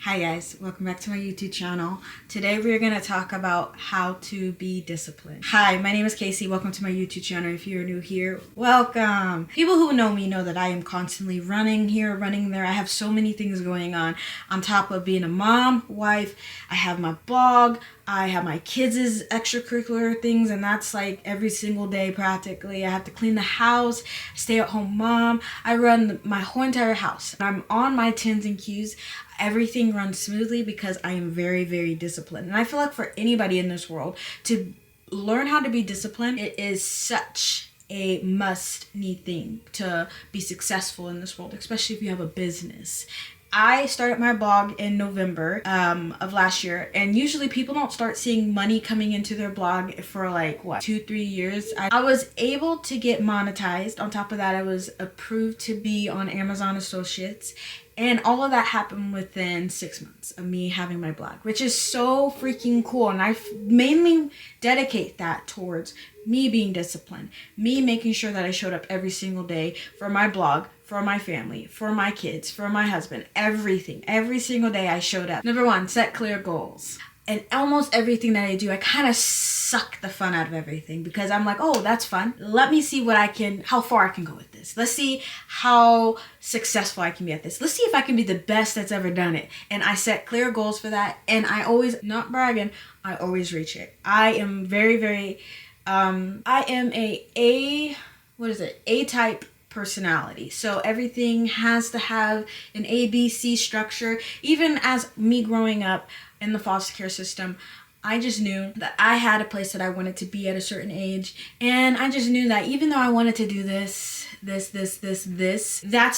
Hi guys, welcome back to my YouTube channel. Today we're going to talk about how to be disciplined. Hi, my name is Casey. Welcome to my YouTube channel. If you're new here, welcome. People who know me know that I am constantly running here, running there. I have so many things going on top of being a mom, wife. I have my blog. I have my kids' extracurricular things, and that's like every single day practically. I have to clean the house, stay at home mom. I run my whole entire house. I'm on my T's and Q's. Everything runs smoothly because I am very, very disciplined. And I feel like for anybody in this world to learn how to be disciplined, it is such a must-need thing to be successful in this world, especially if you have a business. I started my blog in November of last year, and usually people don't start seeing money coming into their blog for like, 2-3 years. I was able to get monetized. On top of that, I was approved to be on Amazon Associates, and all of that happened within 6 months of me having my blog, which is so freaking cool. And I mainly dedicate that towards me being disciplined, me making sure that I showed up every single day for my blog, for my family, for my kids, for my husband, everything. Every single day I showed up. Number one, set clear goals. And almost everything that I do, I kind of suck the fun out of everything because I'm like, oh, that's fun. Let me see how far I can go with this. Let's see how successful I can be at this. Let's see if I can be the best that's ever done it. And I set clear goals for that. And I always, not bragging, I always reach it. I am very, very, I am A-type personality. So everything has to have an ABC structure. Even as me growing up in the foster care system, I just knew that I had a place that I wanted to be at a certain age. And I just knew that even though I wanted to do this, that's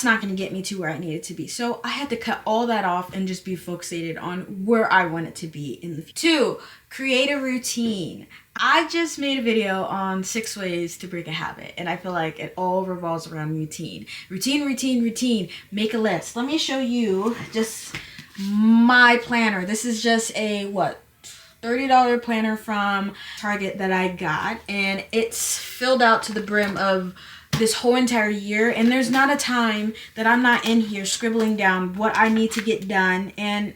not going to get me to where I needed to be. So I had to cut all that off and just be fixated on where I wanted to be in the future. 2, create a routine. I just made a video on 6 ways to break a habit, and I feel like it all revolves around routine. Routine. Make a list. Let me show you just my planner. This is just a $30 planner from Target that I got, and it's filled out to the brim of this whole entire year, and there's not a time that I'm not in here scribbling down what I need to get done, and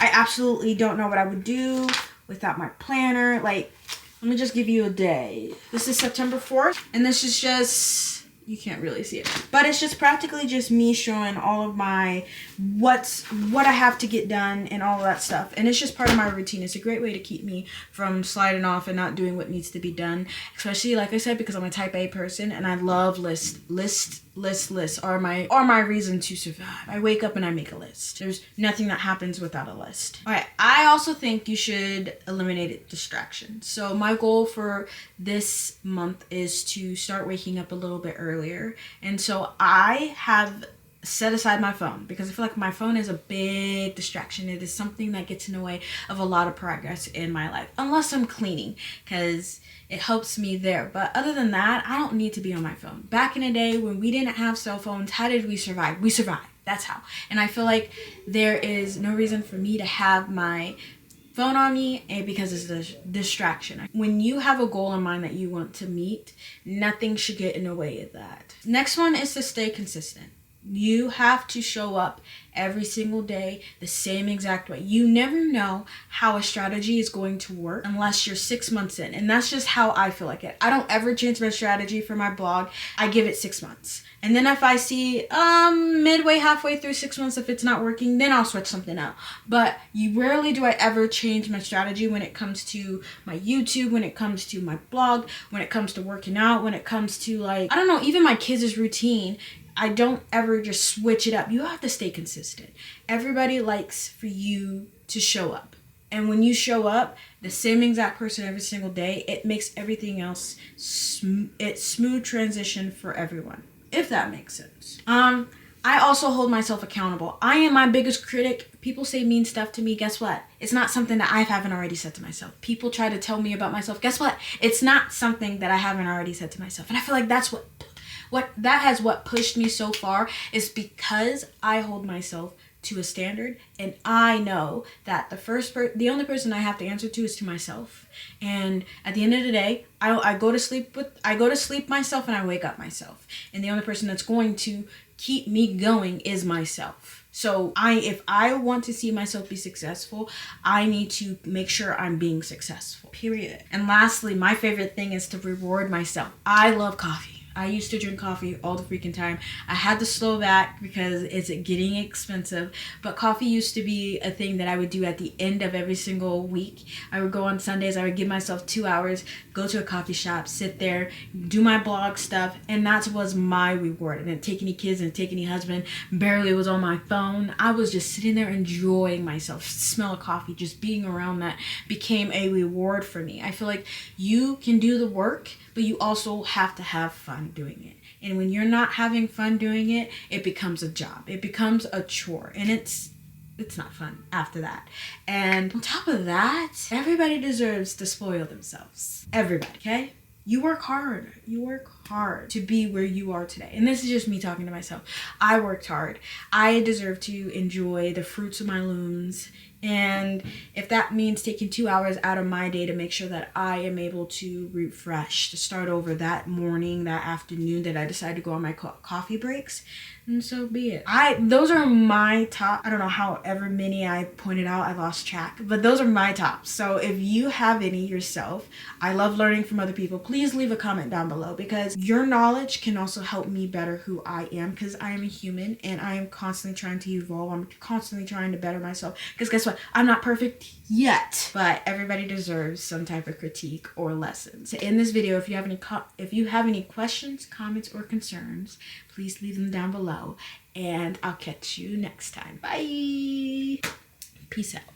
I absolutely don't know what I would do without my planner. Like, let me just give you a day. This is September 4th, and this is just, you can't really see it, but it's just practically just me showing all of my what I have to get done and all of that stuff. And it's just part of my routine. It's a great way to keep me from sliding off and not doing what needs to be done, especially, like I said, because I'm a type A person and I love lists are my reason to survive. I wake up and I make a list. There's nothing that happens without a list. All right, I also think you should eliminate distractions. So my goal for this month is to start waking up a little bit earlier, and so I have set aside my phone because I feel like my phone is a big distraction. It is something that gets in the way of a lot of progress in my life, unless I'm cleaning, because it helps me there. But other than that, I don't need to be on my phone. Back in the day when we didn't have cell phones, how did we survive? We survived. That's how. And I feel like there is no reason for me to have my phone on me, because it's a distraction. When you have a goal in mind that you want to meet, nothing should get in the way of that. Next one is to stay consistent. You have to show up every single day the same exact way. You never know how a strategy is going to work unless you're 6 months in. And that's just how I feel like it. I don't ever change my strategy for my blog. I give it 6 months. And then if I see halfway through 6 months, if it's not working, then I'll switch something out. But rarely do I ever change my strategy when it comes to my YouTube, when it comes to my blog, when it comes to working out, when it comes to even my kids' routine. I don't ever just switch it up. You have to stay consistent. Everybody likes for you to show up. And when you show up, the same exact person every single day, it makes everything else smooth transition for everyone, if that makes sense. I also hold myself accountable. I am my biggest critic. People say mean stuff to me. Guess what? It's not something that I haven't already said to myself. People try to tell me about myself. Guess what? It's not something that I haven't already said to myself. And I feel like that's what pushed me so far, is because I hold myself to a standard, and I know that the only person I have to answer to is to myself. And at the end of the day, I go to sleep myself, and I wake up myself. And the only person that's going to keep me going is myself. So if I want to see myself be successful, I need to make sure I'm being successful, period. And lastly, my favorite thing is to reward myself. I love coffee. I used to drink coffee all the freaking time. I had to slow back because it's getting expensive. But coffee used to be a thing that I would do at the end of every single week. I would go on Sundays. I would give myself 2 hours, go to a coffee shop, sit there, do my blog stuff. And that was my reward. I didn't take any kids, didn't take any husband, barely was on my phone. I was just sitting there enjoying myself. Smell of coffee, just being around that became a reward for me. I feel like you can do the work, but you also have to have fun doing it. And when you're not having fun doing it, it becomes a job. It becomes a chore. And it's not fun after that. And on top of that, everybody deserves to spoil themselves. Everybody, okay? You work hard. You work hard to be where you are today. And this is just me talking to myself. I worked hard. I deserve to enjoy the fruits of my looms. And if that means taking 2 hours out of my day to make sure that I am able to refresh, to start over that morning, that afternoon that I decide to go on my coffee breaks, and so be it. Those are my top, I don't know however many I pointed out, I lost track, but those are my tops. So if you have any yourself, I love learning from other people. Please leave a comment down below, because your knowledge can also help me better who I am, because I am a human and I am constantly trying to evolve. I'm constantly trying to better myself, because guess what? I'm not perfect yet, but everybody deserves some type of critique or lessons. So in this video, if you have any questions, comments, or concerns, please leave them down below, and I'll catch you next time. Bye. Peace out.